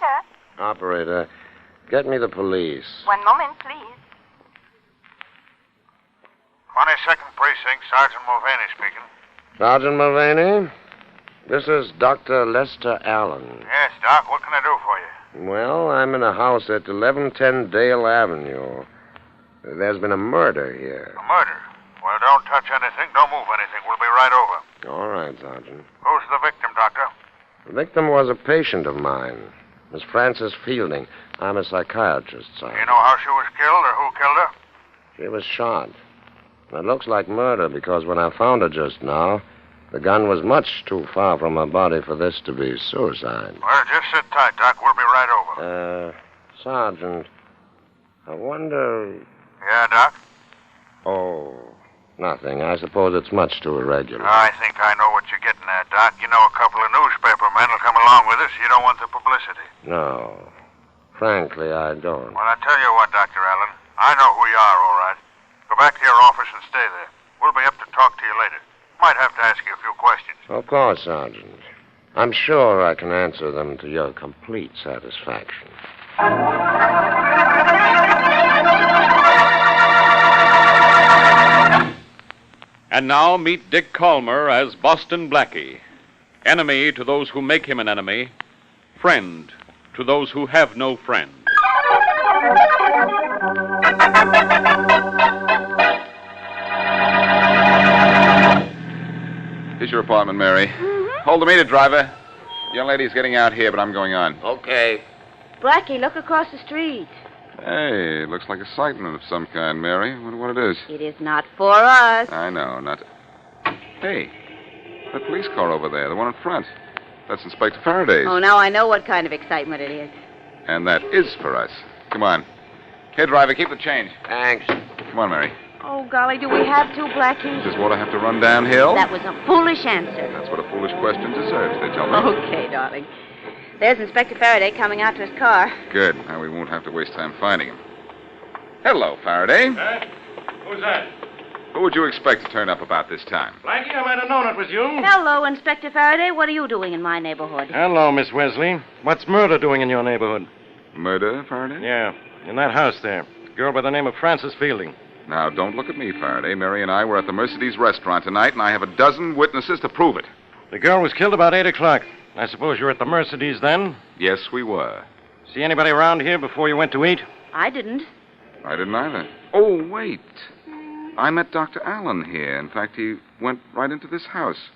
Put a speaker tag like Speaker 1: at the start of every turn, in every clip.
Speaker 1: Sir?
Speaker 2: Operator, get me the police.
Speaker 1: 1 moment, please.
Speaker 3: 22nd Precinct, Sergeant Mulvaney speaking.
Speaker 2: Sergeant Mulvaney, this is Dr. Lester Allen.
Speaker 3: Yes, Doc, what can I do for you?
Speaker 2: Well, I'm in a house at 1110 Dale Avenue. There's been a murder here.
Speaker 3: A murder? Well, don't touch anything, don't move anything. We'll be right over.
Speaker 2: All right, Sergeant.
Speaker 3: Who's the victim, Doctor?
Speaker 2: The victim was a patient of mine, Miss Frances Fielding. I'm a psychiatrist,
Speaker 3: Do
Speaker 2: Sergeant.
Speaker 3: you know how she was killed or who killed her?
Speaker 2: She was shot. It looks like murder because when I found her just now, the gun was much too far from her body for this to be suicide.
Speaker 3: Well, just sit tight, Doc. We'll be right over.
Speaker 2: Sergeant, I wonder...
Speaker 3: Yeah, Doc?
Speaker 2: Oh, nothing. I suppose it's much too irregular.
Speaker 3: I think I know what you're getting at, Doc. You know a couple of newspaper men will come along with us. You don't want the publicity.
Speaker 2: No. Frankly, I don't.
Speaker 3: Well, I tell you what, Dr. Allen. I know who you are, all right. Go back to your office and stay there. We'll be up to talk to you later. Might have to ask you a few questions.
Speaker 2: Of course, Sergeant. I'm sure I can answer them to your complete satisfaction.
Speaker 4: And now meet Dick Calmer as Boston Blackie. Enemy to those who make him an enemy. Friend to those who have no friend.
Speaker 5: Here's your apartment, Mary. Hold the meter, driver. Young lady's getting out here, but I'm going on.
Speaker 2: Okay.
Speaker 6: Blackie, look across the street.
Speaker 5: Hey, looks like a sighting of some kind, Mary. I wonder what it is.
Speaker 6: It is not for us.
Speaker 5: I know, not... Hey, that police car over there, the one in front. That's Inspector Faraday's.
Speaker 6: Oh, now I know what kind of excitement it is.
Speaker 5: And that is for us. Come on. Hey, driver, keep the change.
Speaker 2: Thanks.
Speaker 5: Come on, Mary.
Speaker 6: Oh, golly, do we have to, Blackie?
Speaker 5: Does water have to run downhill?
Speaker 6: That was a foolish answer.
Speaker 5: That's what a foolish question deserves, they tell me.
Speaker 6: Okay, darling. There's Inspector Faraday coming out to his car.
Speaker 5: Good. Now we won't have to waste time finding him. Hello, Faraday.
Speaker 7: Who's that?
Speaker 5: Who would you expect to turn up about this time?
Speaker 7: Blackie, I might have known it was you.
Speaker 6: Hello, Inspector Faraday. What are you doing in my neighborhood?
Speaker 7: Hello, Miss Wesley. What's murder doing in your neighborhood?
Speaker 5: Murder, Faraday?
Speaker 7: Yeah, in that house there. A girl by the name of Frances Fielding.
Speaker 5: Now, don't look at me, Faraday. Mary and I were at the Mercedes restaurant tonight, and I have a dozen witnesses to prove it.
Speaker 7: The girl was killed about 8 o'clock. I suppose you were at the Mercedes then?
Speaker 5: Yes, we were.
Speaker 7: See anybody around here before you went to eat?
Speaker 6: I didn't.
Speaker 5: I didn't either. Oh, wait. I met Dr. Allen here. In fact, he went right into this house.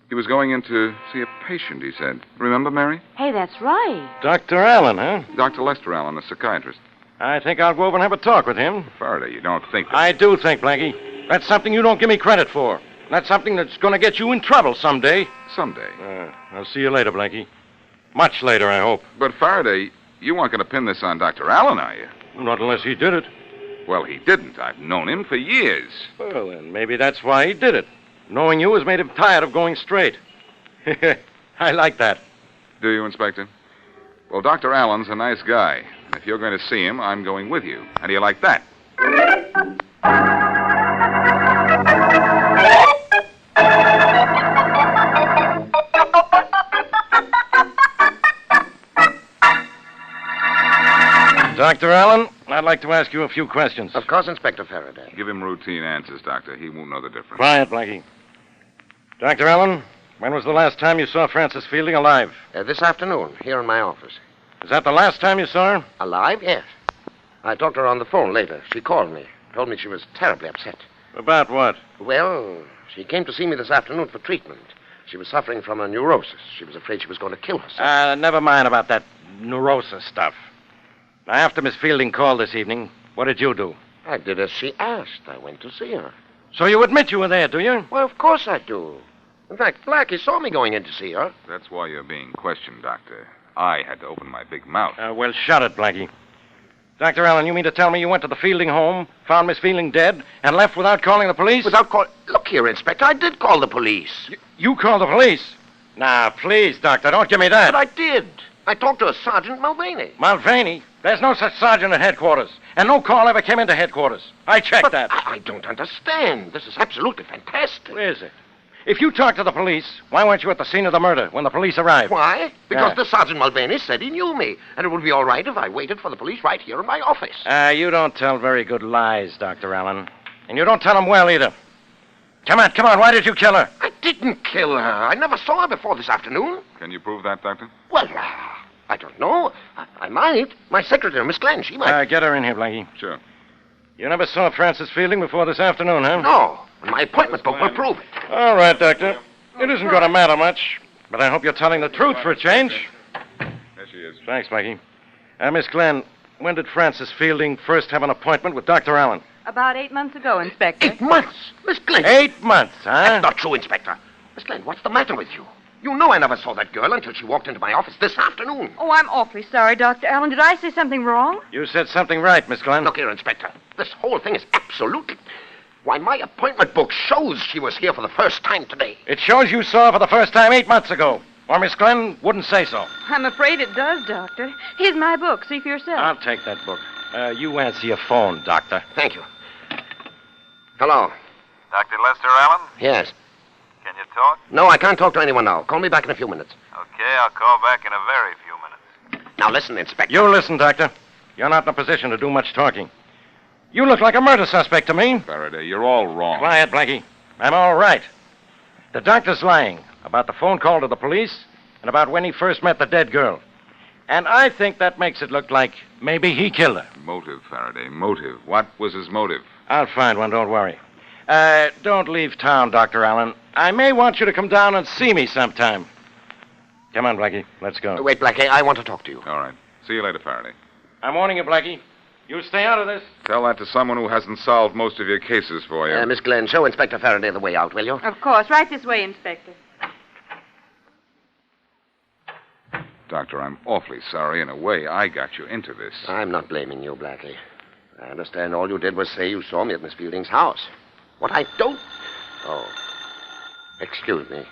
Speaker 5: He was going in to see a patient, he said. Remember, Mary?
Speaker 6: Hey, that's right.
Speaker 7: Dr. Allen, huh?
Speaker 5: Dr. Lester Allen, a psychiatrist.
Speaker 7: I think I'll go over and have a talk with him.
Speaker 5: Faraday, you don't think that...
Speaker 7: I do think, Blackie. That's something you don't give me credit for. That's something that's going to get you in trouble someday.
Speaker 5: Someday.
Speaker 7: I'll see you later, Blackie. Much later, I hope.
Speaker 5: But, Faraday, you aren't going to pin this on Dr. Allen, are you?
Speaker 7: Not unless he did it.
Speaker 5: Well, he didn't. I've known him for years.
Speaker 7: Well, then, maybe that's why he did it. Knowing you has made him tired of going straight. I like that.
Speaker 5: Do you, Inspector? Well, Dr. Allen's a nice guy. If you're going to see him, I'm going with you. How do you like that?
Speaker 7: Dr. Allen, I'd like to ask you a few questions.
Speaker 2: Of course, Inspector Faraday.
Speaker 5: Give him routine answers, Doctor. He won't know the difference.
Speaker 7: Quiet, Blackie. Dr. Allen, when was the last time you saw Frances Fielding alive?
Speaker 2: This afternoon, here in my office.
Speaker 7: Is that the last time you saw her?
Speaker 2: Alive? Yes. I talked to her on the phone later. She called me. Told me she was terribly upset.
Speaker 7: About what?
Speaker 2: Well, she came to see me this afternoon for treatment. She was suffering from a neurosis. She was afraid she was going to kill herself.
Speaker 7: Never mind about that neurosis stuff. Now, after Miss Fielding called this evening, what did you do?
Speaker 2: I did as she asked. I went to see her.
Speaker 7: So you admit you were there, do you?
Speaker 2: Well, of course I do. In fact, Blackie saw me going in to see her.
Speaker 5: That's why you're being questioned, Doctor. I had to open my big mouth.
Speaker 7: Well, shut it, Blackie. Dr. Allen, you mean to tell me you went to the Fielding home, found Miss Fielding dead, and left without calling the police?
Speaker 2: Without call... Look here, Inspector. I did call the police.
Speaker 7: You called the police? Now, please, Doctor, don't give me that.
Speaker 2: But I did. I talked to a Sergeant Mulvaney.
Speaker 7: Mulvaney? There's no such sergeant at headquarters. And no call ever came into headquarters. I checked that.
Speaker 2: I don't understand. This is absolutely fantastic.
Speaker 7: Is it? If you talked to the police, why weren't you at the scene of the murder when the police arrived?
Speaker 2: Why? Because
Speaker 7: Yeah.
Speaker 2: the Sergeant Mulvaney said he knew me, and it would be all right if I waited for the police right here in my office.
Speaker 7: You don't tell very good lies, Dr. Allen. And you don't tell them well, either. Come on. Why did you kill her?
Speaker 2: I didn't kill her. I never saw her before this afternoon.
Speaker 5: Can you prove that, Doctor?
Speaker 2: Well, I don't know. I might. My secretary, Miss Glenn, she might.
Speaker 7: Get her in here, Blackie.
Speaker 5: Sure.
Speaker 7: You never saw Frances Fielding before this afternoon, huh?
Speaker 2: No. My appointment book will prove it.
Speaker 7: All right, Doctor. It isn't going to matter much, but I hope you're telling the truth for a change.
Speaker 5: There she is.
Speaker 7: Thanks, Blackie. Miss Glenn, when did Frances Fielding first have an appointment with Dr. Allen?
Speaker 6: About 8 months ago, Inspector.
Speaker 2: 8 months? Miss Glenn.
Speaker 7: 8 months, huh?
Speaker 2: That's not true, Inspector. Miss Glenn, what's the matter with you? You know I never saw that girl until she walked into my office this afternoon.
Speaker 6: Oh, I'm awfully sorry, Dr. Allen. Did I say something wrong?
Speaker 7: You said something right, Miss Glenn.
Speaker 2: Look here, Inspector. This whole thing is absolutely... Why, my appointment book shows she was here for the first time today.
Speaker 7: It shows you saw her for the first time 8 months ago. Or Miss Glenn wouldn't say so.
Speaker 6: I'm afraid it does, Doctor. Here's my book. See for yourself.
Speaker 7: I'll take that book. You answer your phone, Doctor.
Speaker 2: Thank you. Hello.
Speaker 3: Dr. Lester Allen?
Speaker 2: Yes.
Speaker 3: Can you talk?
Speaker 2: No, I can't talk to anyone now. Call me back in a few minutes.
Speaker 3: Okay, I'll call back in a very few minutes.
Speaker 2: Now listen, Inspector.
Speaker 7: You listen, Doctor. You're not in a position to do much talking. You look like a murder suspect to me.
Speaker 5: Faraday, you're all wrong.
Speaker 7: Quiet, Blackie. I'm all right. The doctor's lying about the phone call to the police and about when he first met the dead girl. And I think that makes it look like maybe he killed her.
Speaker 5: Motive, Faraday, motive. What was his motive?
Speaker 7: I'll find one, don't worry. Don't leave town, Dr. Allen. I may want you to come down and see me sometime. Come on, Blackie. Let's go.
Speaker 2: Wait, Blackie, I want to talk to you.
Speaker 5: All right. See you later, Faraday.
Speaker 7: I'm warning you, Blackie. You stay out of this.
Speaker 5: Tell that to someone who hasn't solved most of your cases for you.
Speaker 2: Miss Glenn, show Inspector Faraday the way out, will you?
Speaker 6: Of course. Right this way, Inspector.
Speaker 5: Doctor, I'm awfully sorry. In a way, I got you into this.
Speaker 2: I'm not blaming you, Blackie. I understand all you did was say you saw me at Miss Fielding's house. What I don't... Oh. Excuse me.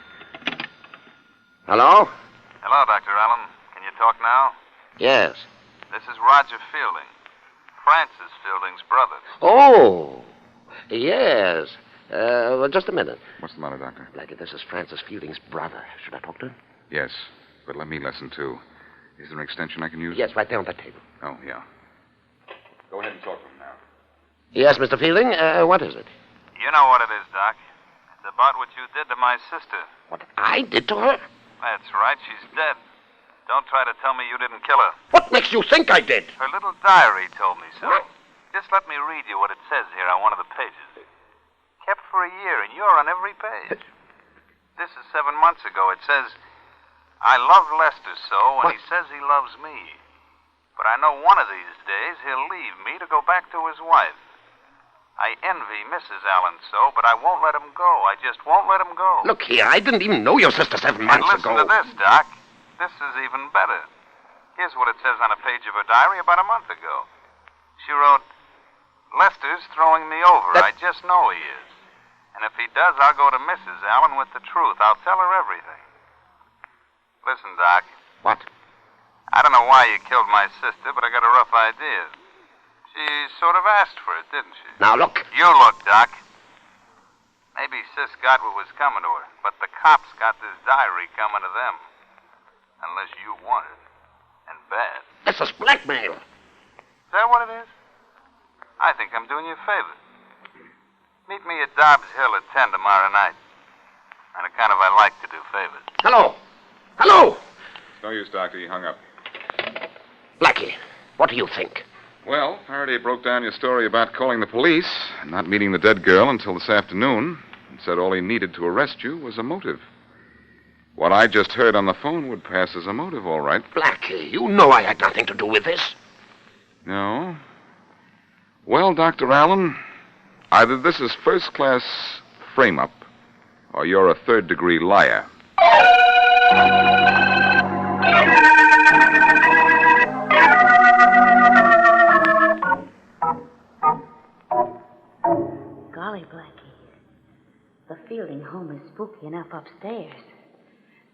Speaker 2: Hello?
Speaker 3: Hello, Dr. Allen. Can you talk now?
Speaker 2: Yes.
Speaker 3: This is Roger Fielding, Frances Fielding's brother.
Speaker 2: Oh. Yes. Well, just a minute.
Speaker 5: What's the matter, Doctor?
Speaker 2: Blackie, this is Frances Fielding's brother. Should I talk to him?
Speaker 5: Yes, but let me listen, too. Is there an extension I can use?
Speaker 2: Yes, right there on that table.
Speaker 5: Oh, yeah. Go ahead and talk to him now.
Speaker 2: Yes, Mr. Fielding. What is it?
Speaker 3: You know what it is, Doc. It's about what you did to my sister.
Speaker 2: What I did to her?
Speaker 3: That's right, she's dead. Don't try to tell me you didn't kill her.
Speaker 2: What makes you think I did?
Speaker 3: Her little diary told me so.
Speaker 2: What?
Speaker 3: Just let me read you what it says here on one of the pages. Kept for a year, and you're on every page. This is 7 months ago. It says, I love Lester so, and he says he loves me. But I know one of these days he'll leave me to go back to his wife. I envy Mrs. Allen so, but I won't let him go. I just won't let him go.
Speaker 2: Look here, I didn't even know your sister 7 months
Speaker 3: and listen
Speaker 2: ago.
Speaker 3: to this, Doc. This is even better. Here's what it says on a page of her diary about a month ago. She wrote, Lester's throwing me over. I just know he is. And if he does, I'll go to Mrs. Allen with the truth. I'll tell her everything. Listen, Doc.
Speaker 2: What?
Speaker 3: I don't know why you killed my sister, but I got a rough idea. She sort of asked for it, didn't she?
Speaker 2: Now, look.
Speaker 3: You look, Doc. Maybe Sis got what was coming to her, but the cops got this diary coming to them. Unless you want it. And bad.
Speaker 2: This is blackmail.
Speaker 3: Is that what it is? I think I'm doing you a favor. Meet me at Dobbs Hill at 10 tomorrow night. And kind of I like to do favors.
Speaker 2: Hello. Hello.
Speaker 5: No use, Doctor. He hung up.
Speaker 2: Blackie, what do you think?
Speaker 5: Well, Faraday broke down your story about calling the police and not meeting the dead girl until this afternoon and said all he needed to arrest you was a motive. What I just heard on the phone would pass as a motive, all right.
Speaker 2: Blackie, you know I had nothing to do with this.
Speaker 5: No? Well, Dr. Allen, either this is first-class frame-up or you're a third-degree liar.
Speaker 1: Golly, Blackie. The Fielding home is spooky enough upstairs.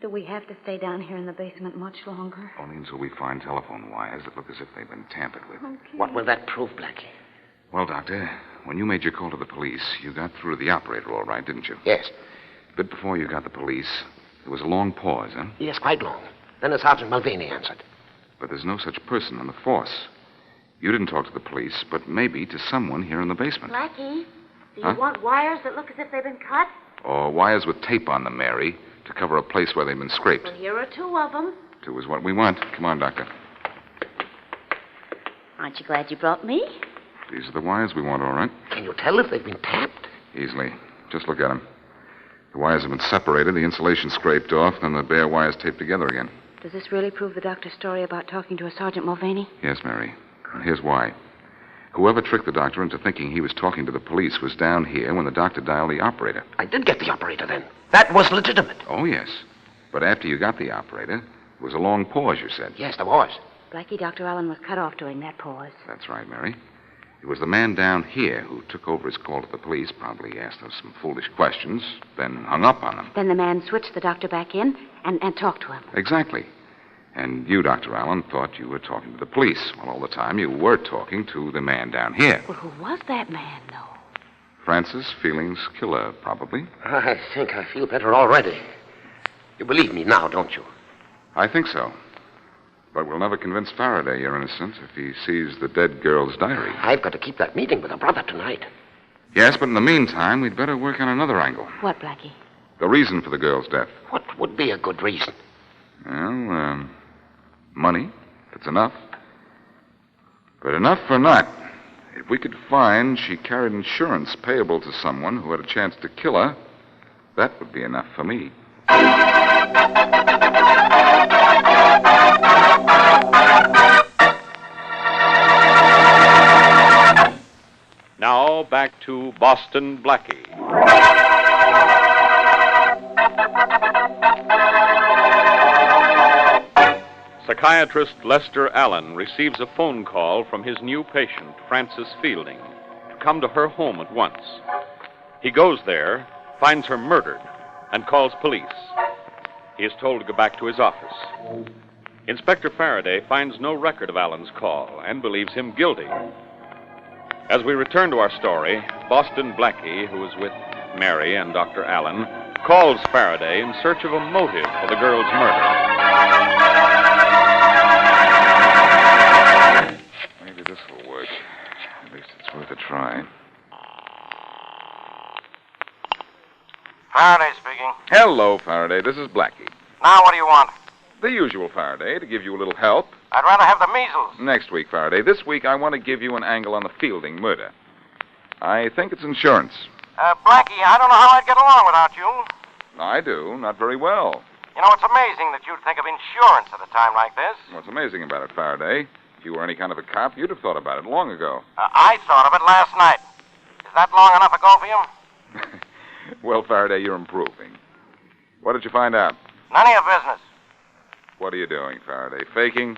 Speaker 1: Do we have to stay down here in the basement much longer?
Speaker 5: Only until we find telephone wires that look as if they've been tampered with.
Speaker 1: Okay.
Speaker 2: What will that prove, Blackie?
Speaker 5: Well, Doctor, when you made your call to the police, you got through to the operator all right, didn't you?
Speaker 2: Yes.
Speaker 5: bit before you got the police, there was a long pause, huh?
Speaker 2: Yes, quite long. Then the Sergeant Mulvaney answered.
Speaker 5: But there's no such person on the force. You didn't talk to the police, but maybe to someone here in the basement.
Speaker 1: Blackie, do you
Speaker 5: Huh?
Speaker 1: want wires that look as if they've been cut?
Speaker 5: Or wires with tape on them, Mary, to cover a place where they've been scraped.
Speaker 1: Well, here are two of them.
Speaker 5: 2 is what we want. Come on, Doctor.
Speaker 1: Aren't you glad you brought me?
Speaker 5: These are the wires we want, all right?
Speaker 2: Can you tell if they've been tapped?
Speaker 5: Easily. Just look at them. The wires have been separated, the insulation scraped off, then the bare wires taped together again.
Speaker 1: Does this really prove the doctor's story about talking to a Sergeant Mulvaney?
Speaker 5: Yes, Mary. Here's why. Whoever tricked the doctor into thinking he was talking to the police was down here when the doctor dialed the operator.
Speaker 2: I did get the operator then. That was legitimate.
Speaker 5: Oh, yes. But after you got the operator, there was a long pause, you said.
Speaker 2: Yes, there was.
Speaker 1: Blackie, Dr. Allen was cut off during that pause.
Speaker 5: That's right, Mary. It was the man down here who took over his call to the police, probably asked us some foolish questions, then hung up on them.
Speaker 1: Then the man switched the doctor back in and talked to him.
Speaker 5: Exactly. And you, Dr. Allen, thought you were talking to the police, while all the time you were talking to the man down here.
Speaker 1: Well, who was that man, though?
Speaker 5: Francis Feeling's killer, probably.
Speaker 2: I think I feel better already. You believe me now, don't you?
Speaker 5: I think so. But we'll never convince Faraday you're innocent if he sees the dead girl's diary.
Speaker 2: I've got to keep that meeting with her brother tonight.
Speaker 5: Yes, but in the meantime, we'd better work on another angle.
Speaker 1: What, Blackie?
Speaker 5: The reason for the girl's death.
Speaker 2: What would be a good reason?
Speaker 5: Well, money, if it's enough. But enough for not. If we could find she carried insurance payable to someone who had a chance to kill her, that would be enough for me.
Speaker 4: Now back to Boston Blackie. Psychiatrist Lester Allen receives a phone call from his new patient, Frances Fielding, to come to her home at once. He goes there, finds her murdered, and calls police. He is told to go back to his office. Inspector Faraday finds no record of Allen's call and believes him guilty. As we return to our story, Boston Blackie, who is with Mary and Dr. Allen, calls Faraday in search of a motive for the girl's murder.
Speaker 5: Maybe this will work. At least it's worth a try.
Speaker 7: Faraday speaking.
Speaker 5: Hello, Faraday. This is Blackie.
Speaker 7: Now what do you want?
Speaker 5: The usual, Faraday, to give you a little help.
Speaker 7: I'd rather have the measles.
Speaker 5: Next week, Faraday. This week, I want to give you an angle on the Fielding murder. I think it's insurance.
Speaker 7: Blackie, I don't know how I'd get along without you.
Speaker 5: I do. Not very well.
Speaker 7: You know, it's amazing that you'd think of insurance at a time like this.
Speaker 5: What's amazing about it, Faraday? If you were any kind of a cop, you'd have thought about it long ago.
Speaker 7: I thought of it last night. Is that long enough ago for you?
Speaker 5: Well, Faraday, you're improving. What did you find out?
Speaker 7: None of your business.
Speaker 5: What are you doing, Faraday? Faking?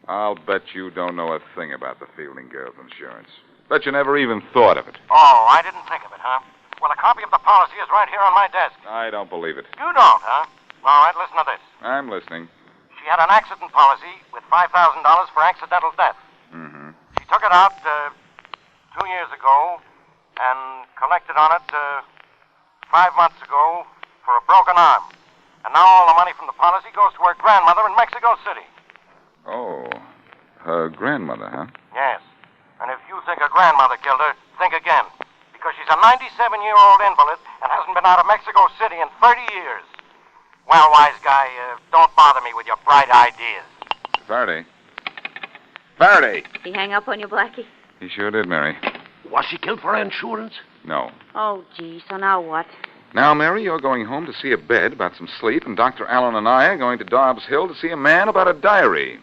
Speaker 5: I'll bet you don't know a thing about the Fielding girl's insurance. Bet you never even thought of it.
Speaker 7: Oh, I didn't think of it, huh? Well, a copy of the policy is right here on my desk.
Speaker 5: I don't believe it.
Speaker 7: You don't, huh? All right, listen to this.
Speaker 5: I'm listening.
Speaker 7: She had an accident policy with $5,000 for accidental death.
Speaker 5: Mm-hmm.
Speaker 7: She took it out 2 years ago and collected on it 5 months ago for a broken arm. And now all the money from the policy goes to her grandmother in Mexico City.
Speaker 5: Oh, her grandmother, huh?
Speaker 7: Yes. And if you think her grandmother killed her, think again. Because she's a 97-year-old invalid and hasn't been out of Mexico City in 30 years. Well, wise guy, don't bother me with your bright ideas.
Speaker 5: Faraday. Faraday!
Speaker 1: He hang up on you, Blackie?
Speaker 5: He sure did, Mary.
Speaker 2: Was she killed for her insurance?
Speaker 5: No.
Speaker 1: Oh, gee, so now what?
Speaker 5: Now, Mary, you're going home to see a bed about some sleep, and Dr. Allen and I are going to Dobbs Hill to see a man about a diary.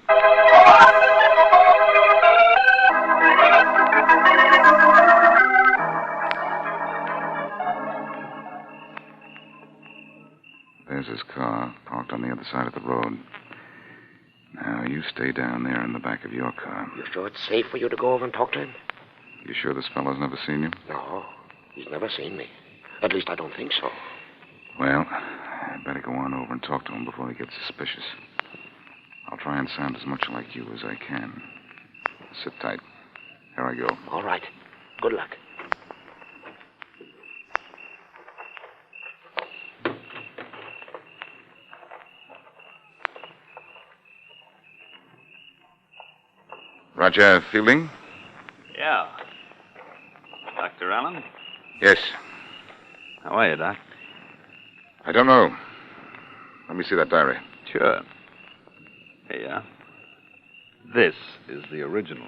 Speaker 5: There's his car, parked on the other side of the road. Now, you stay down there in the back of your car.
Speaker 2: You sure it's safe for you to go over and talk to him?
Speaker 5: You sure this fellow's never seen you?
Speaker 2: No, he's never seen me. At least I don't think so.
Speaker 5: Well, I'd better go on over and talk to him before he gets suspicious. I'll try and sound as much like you as I can. Sit tight. Here I go.
Speaker 2: All right. Good luck.
Speaker 5: Roger Fielding?
Speaker 4: Yeah. Dr. Allen?
Speaker 5: Yes.
Speaker 4: How are you, Doc?
Speaker 5: I don't know. Let me see that diary.
Speaker 4: Sure. Here you are. This is the original.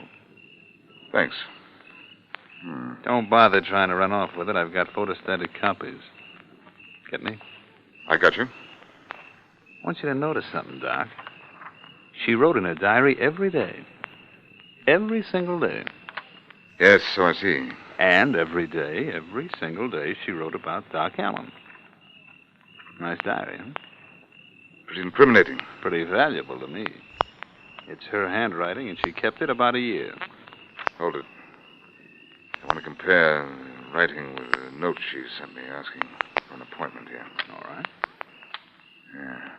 Speaker 5: Thanks.
Speaker 4: Don't bother trying to run off with it. I've got photostated copies. Get me?
Speaker 5: I got you.
Speaker 4: I want you to notice something, Doc. She wrote in her diary every day. Every single day.
Speaker 5: Yes, so I see.
Speaker 4: And every day, every single day, she wrote about Doc Allen. Nice diary, huh?
Speaker 5: Pretty incriminating.
Speaker 4: Pretty valuable to me. It's her handwriting, and she kept it about a year.
Speaker 5: Hold it. I want to compare the writing with the note she sent me asking for an appointment here.
Speaker 4: All right.
Speaker 5: Yeah.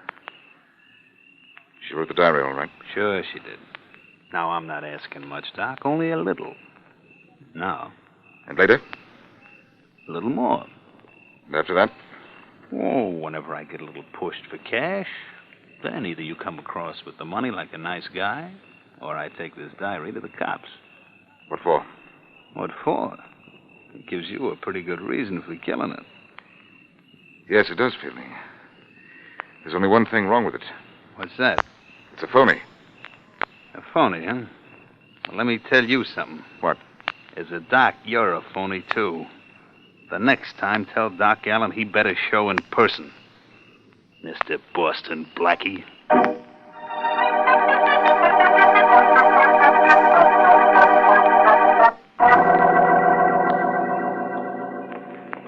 Speaker 5: She wrote the diary, all right.
Speaker 4: Sure she did. Now, I'm not asking much, Doc, only a little. Now.
Speaker 5: And later?
Speaker 4: A little more.
Speaker 5: And after that?
Speaker 4: Oh, whenever I get a little pushed for cash, then either you come across with the money like a nice guy, or I take this diary to the cops.
Speaker 5: What for?
Speaker 4: What for? It gives you a pretty good reason for killing it.
Speaker 5: Yes, it does, Fielding. There's only one thing wrong with it.
Speaker 4: What's that?
Speaker 5: It's a phony.
Speaker 4: A phony, huh? Well, let me tell you something.
Speaker 5: What?
Speaker 4: As a doc, you're a phony, too. The next time, tell Doc Allen he better show in person. Mr. Boston Blackie.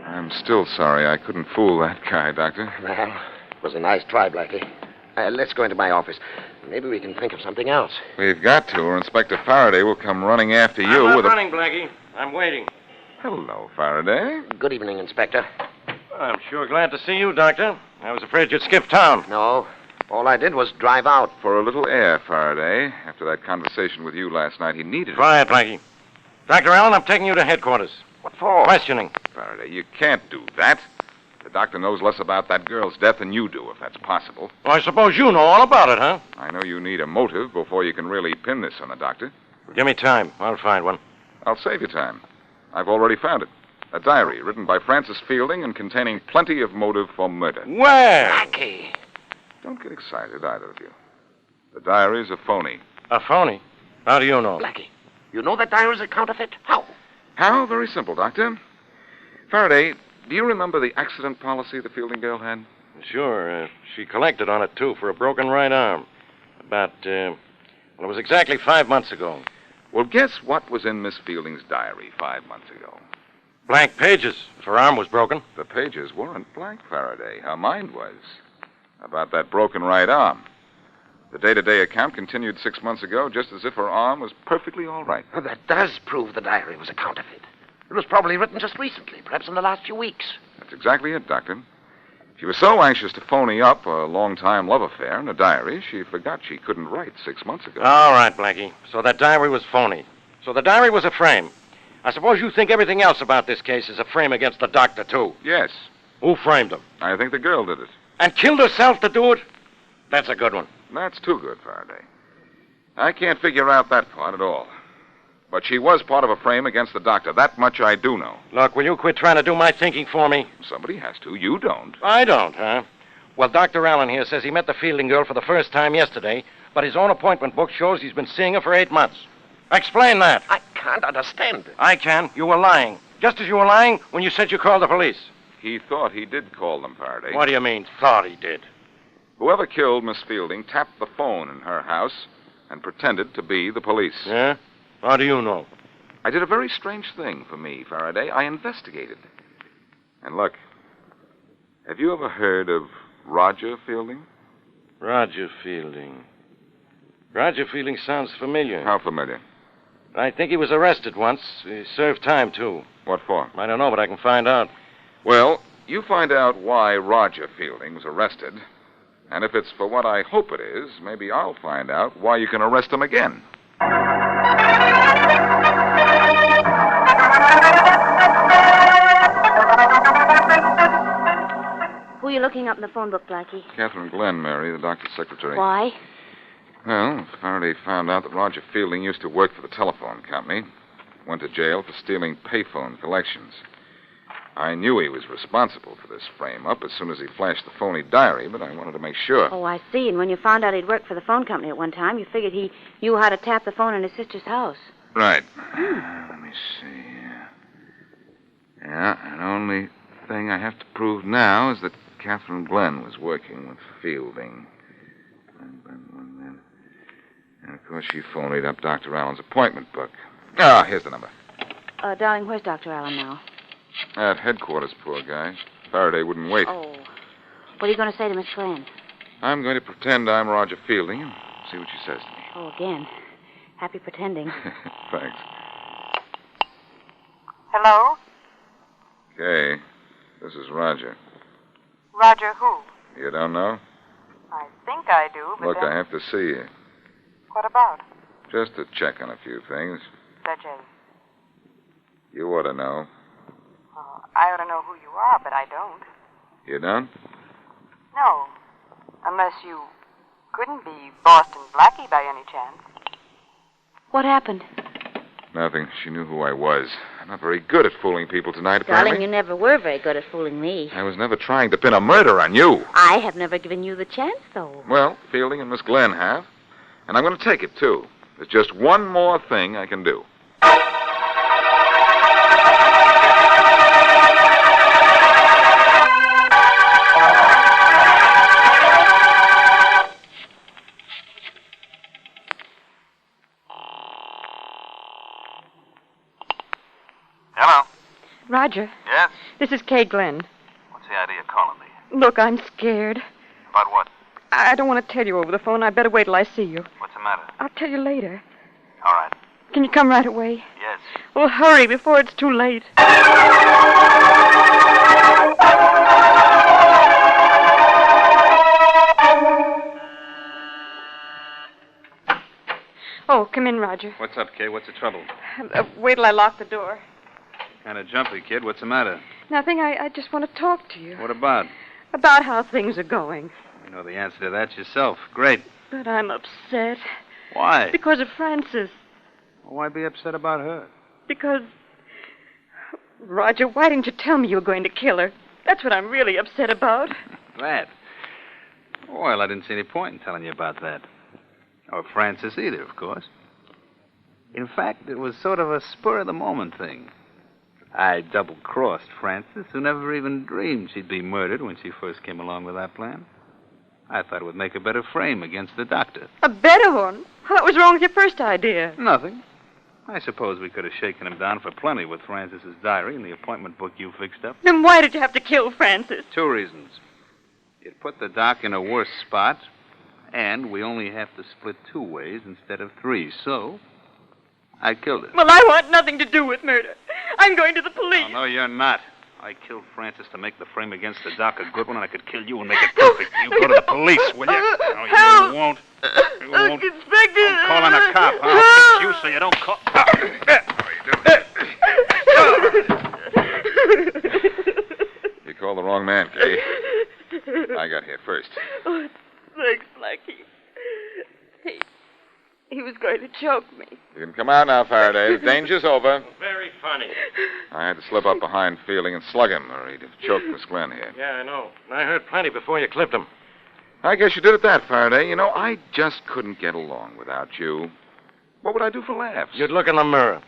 Speaker 5: I'm still sorry I couldn't fool that guy, Doctor.
Speaker 2: Well, it was a nice try, Blackie. Let's go into my office. Maybe we can think of something else.
Speaker 5: We've got to, or Inspector Farraday will come running after you
Speaker 7: I'm not
Speaker 5: with
Speaker 7: running, Blackie. I'm waiting.
Speaker 5: Hello, Faraday.
Speaker 2: Good evening, Inspector.
Speaker 7: I'm sure glad to see you, Doctor. I was afraid you'd skip town.
Speaker 2: No, all I did was drive out.
Speaker 5: For a little air, Faraday. After that conversation with you last night, he needed it.
Speaker 7: Quiet, Blackie. Dr. Allen, I'm taking you to headquarters.
Speaker 2: What for?
Speaker 7: Questioning.
Speaker 5: Faraday, you can't do that. The doctor knows less about that girl's death than you do, if that's possible.
Speaker 7: Well, I suppose you know all about it, huh?
Speaker 5: I know you need a motive before you can really pin this on the doctor.
Speaker 7: Give me time. I'll find one.
Speaker 5: I'll save you time. I've already found it. A diary written by Francis Fielding and containing plenty of motive for murder.
Speaker 7: Where?
Speaker 2: Blackie.
Speaker 5: Don't get excited, either of you. The diary's a phony.
Speaker 7: A phony? How do you know?
Speaker 2: Blackie, you know that diary's a counterfeit? How?
Speaker 5: How? Very simple, Doctor. Faraday, do you remember the accident policy the Fielding girl had?
Speaker 7: Sure. She collected on it, too, for a broken right arm. About, it was exactly 5 months ago.
Speaker 5: Well, guess what was in Miss Fielding's diary 5 months ago?
Speaker 7: Blank pages. If her arm was broken.
Speaker 5: The pages weren't blank, Faraday. Her mind was. About that broken right arm. The day-to-day account continued 6 months ago, just as if her arm was perfectly all right.
Speaker 2: Well, that does prove the diary was a counterfeit. It was probably written just recently, perhaps in the last few weeks.
Speaker 5: That's exactly it, Doctor. She was so anxious to phony up a long-time love affair in a diary, she forgot she couldn't write 6 months ago.
Speaker 7: All right, Blackie. So that diary was phony. So the diary was a frame. I suppose you think everything else about this case is a frame against the doctor, too.
Speaker 5: Yes.
Speaker 7: Who framed him?
Speaker 5: I think the girl did it.
Speaker 7: And killed herself to do it? That's a good one.
Speaker 5: That's too good, Faraday. I can't figure out that part at all. But she was part of a frame against the doctor. That much I do know.
Speaker 7: Look, will you quit trying to do my thinking for me?
Speaker 5: Somebody has to. You don't.
Speaker 7: I don't, huh? Well, Dr. Allen here says he met the Fielding girl for the first time yesterday, but his own appointment book shows he's been seeing her for 8 months. Explain that.
Speaker 2: I can't understand it.
Speaker 7: I can. You were lying. Just as you were lying when you said you called the police.
Speaker 5: He thought he did call them, Faraday.
Speaker 7: What do you mean, thought he did?
Speaker 5: Whoever killed Miss Fielding tapped the phone in her house and pretended to be the police.
Speaker 7: Yeah? How do you know?
Speaker 5: I did a very strange thing for me, Faraday. I investigated. And look, have you ever heard of Roger Fielding?
Speaker 7: Roger Fielding. Roger Fielding sounds familiar.
Speaker 5: How familiar?
Speaker 7: I think he was arrested once. He served time, too.
Speaker 5: What for?
Speaker 7: I don't know, but I can find out.
Speaker 5: Well, you find out why Roger Fielding was arrested. And if it's for what I hope it is, maybe I'll find out why you can arrest him again.
Speaker 6: Who are you looking up in the phone book, Blackie?
Speaker 5: Catherine Glenn, Mary, the doctor's secretary.
Speaker 6: Why?
Speaker 5: Well, Faraday found out that Roger Fielding used to work for the telephone company. Went to jail for stealing payphone collections. I knew he was responsible for this frame-up as soon as he flashed the phony diary, but I wanted to make sure.
Speaker 6: Oh, I see. And when you found out he'd worked for the phone company at one time, you figured he knew how to tap the phone in his sister's house.
Speaker 5: Right. Let me see. Yeah, and only thing I have to prove now is that Catherine Glenn was working with Fielding. And, of course, she phoned up Dr. Allen's appointment book. Ah, here's the number.
Speaker 6: Darling, where's Dr. Allen now?
Speaker 5: At headquarters, poor guy. Faraday wouldn't wait.
Speaker 6: Oh. What are you going to say to Miss Glenn?
Speaker 5: I'm going to pretend I'm Roger Fielding and see what she says to me.
Speaker 6: Oh, again. Happy pretending.
Speaker 5: Thanks.
Speaker 8: Hello?
Speaker 5: Okay. This is Roger.
Speaker 8: Roger who?
Speaker 5: You don't know?
Speaker 8: I think I do, but
Speaker 5: Look,
Speaker 8: then...
Speaker 5: I have to see you.
Speaker 8: What about?
Speaker 5: Just to check on a few things.
Speaker 8: Such as...
Speaker 5: You ought to know.
Speaker 8: Oh, I ought to know who you are, but I don't.
Speaker 5: You don't?
Speaker 8: No. Unless you couldn't be Boston Blackie by any chance.
Speaker 6: What happened?
Speaker 5: Nothing. She knew who I was. I'm not very good at fooling people tonight, apparently.
Speaker 6: Darling, you never were very good at fooling me.
Speaker 5: I was never trying to pin a murder on you.
Speaker 6: I have never given you the chance, though.
Speaker 5: Well, Fielding and Miss Glenn have. And I'm going to take it, too. There's just one more thing I can do.
Speaker 3: Hello?
Speaker 6: Roger,
Speaker 3: Yes?
Speaker 6: this is Kay Glenn.
Speaker 3: What's the idea of calling me?
Speaker 6: Look, I'm scared.
Speaker 3: About what?
Speaker 6: I don't want to tell you over the phone. I better wait till I see you.
Speaker 3: What's the matter?
Speaker 6: I'll tell you later.
Speaker 3: All right.
Speaker 6: Can you come right away?
Speaker 3: Yes.
Speaker 6: Well, hurry before it's too late. Oh, come in, Roger.
Speaker 3: What's up, Kay? What's the trouble?
Speaker 6: Wait till I lock the door.
Speaker 3: Kind of jumpy, kid. What's the matter?
Speaker 6: Nothing. I just want to talk to you.
Speaker 3: What about?
Speaker 6: About how things are going.
Speaker 3: You know the answer to that yourself. Great.
Speaker 6: But I'm upset.
Speaker 3: Why?
Speaker 6: Because of Frances.
Speaker 3: Why be upset about her?
Speaker 6: Because... Roger, why didn't you tell me you were going to kill her? That's what I'm really upset about.
Speaker 3: That? Well, I didn't see any point in telling you about that. Or Frances either, of course. In fact, it was sort of a spur-of-the-moment thing. I double-crossed Frances, who never even dreamed she'd be murdered when she first came along with that plan. I thought it would make a better frame against the doctor.
Speaker 6: A better one? What was wrong with your first idea?
Speaker 3: Nothing. I suppose we could have shaken him down for plenty with Frances's diary and the appointment book you fixed up.
Speaker 6: Then why did you have to kill Frances?
Speaker 3: 2 reasons. It put the doc in a worse spot, and we only have to split 2 ways instead of 3, so I killed her.
Speaker 6: Well, I want nothing to do with murder. I'm going to the police.
Speaker 3: Oh, no, you're not. I killed Frances to make the frame against the doc a good one, and I could kill you and make it perfect. You go to the police, will you? No, you won't. You won't.
Speaker 6: Inspector!
Speaker 3: I'm calling a cop. I'll fix you so you don't call...
Speaker 5: You called the wrong man, Kay. I got here first.
Speaker 6: Oh, thanks, Blackie. He was going to choke me.
Speaker 5: You can come out now, Faraday. The danger's over.
Speaker 9: Very funny.
Speaker 5: I had to slip up behind Fielding and slug him, or he'd have choked Miss Glenn here.
Speaker 9: Yeah, I know. I heard plenty before you clipped him.
Speaker 5: I guess you did it that, Faraday. You know, I just couldn't get along without you. What would I do for laughs?
Speaker 9: You'd look in the mirror.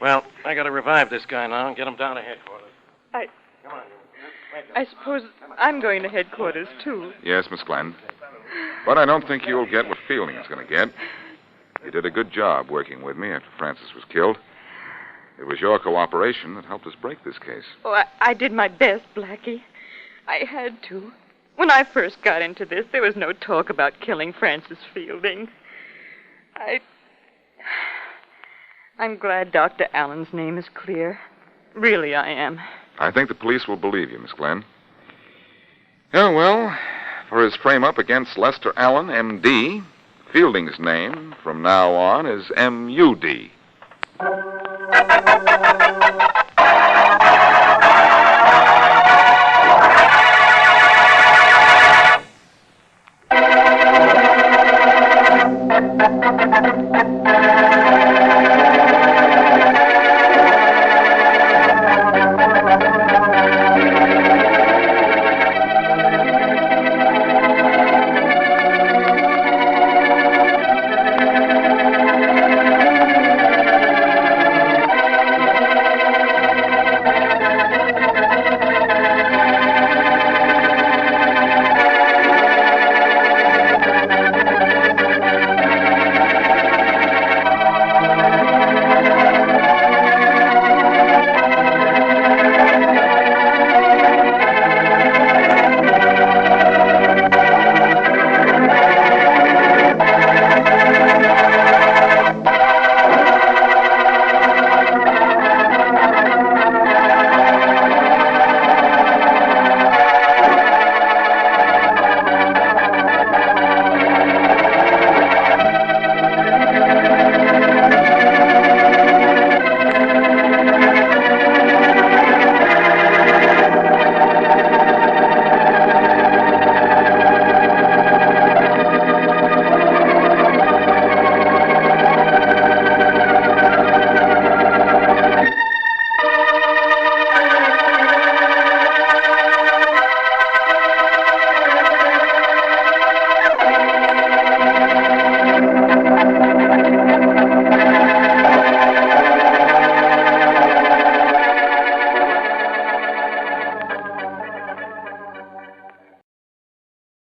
Speaker 9: Well, I got to revive this guy now and get him down to headquarters. Come on.
Speaker 6: I suppose I'm going to headquarters, too.
Speaker 5: Yes, Miss Glenn. But I don't think you'll get what Fielding is going to get. You did a good job working with me after Frances was killed. It was your cooperation that helped us break this case.
Speaker 6: Oh, I did my best, Blackie. I had to. When I first got into this, there was no talk about killing Frances Fielding. I'm glad Dr. Allen's name is clear. Really, I am.
Speaker 5: I think the police will believe you, Miss Glenn. Oh, well, for his frame-up against Lester Allen, M.D., Fielding's name from now on is M.U.D.
Speaker 10: Thank you.